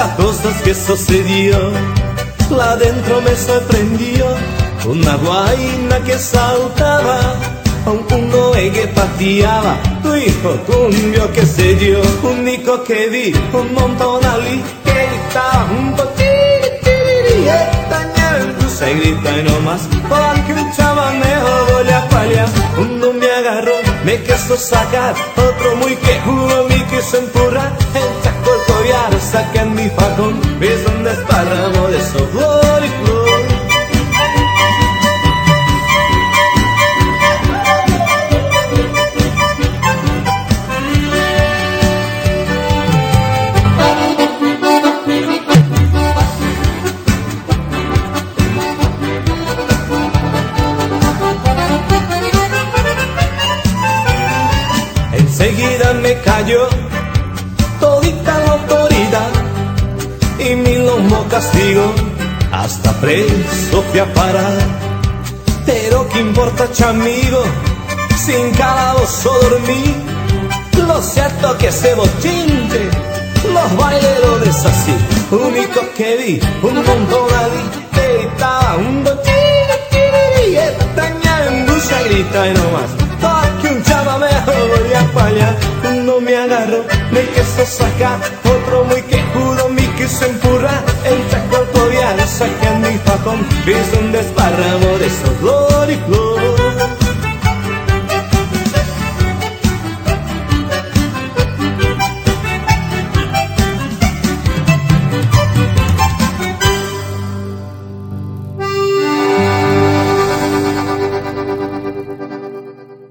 las cosas que sucedió, la adentro me sorprendió. Una guaina que saltaba, un noé que pateaba, tu hijo tumbio que se dio, único que vi, un montón allí que gritaba junto, tiri, tiri, estañando, se grita y no más, porque un chamanejo voy a fallar. Uno me agarró, me quiso sacar, otro muy quejudo me quiso empurrar, el chaco el collar, saqué en mi facón, ves un desparramo de eso, flor y flor. Enseguida me cayó todita la autoridad y mi lomo castigo, hasta preso fui a parar. Pero qué importa, chamigo, sin calabozo dormí. Lo cierto que ese bochinche, los baileros desasí. Único que vi, un montón allí que gritaba un bochinche y estañando, se grita y no más. Que un chamanejo voy a fallar. Uno me agarró, me quiso sacar, otro muy quejudo me quiso empurrar, el chaco al collar, saqué en mi facón, hice un desparramo de esos dos.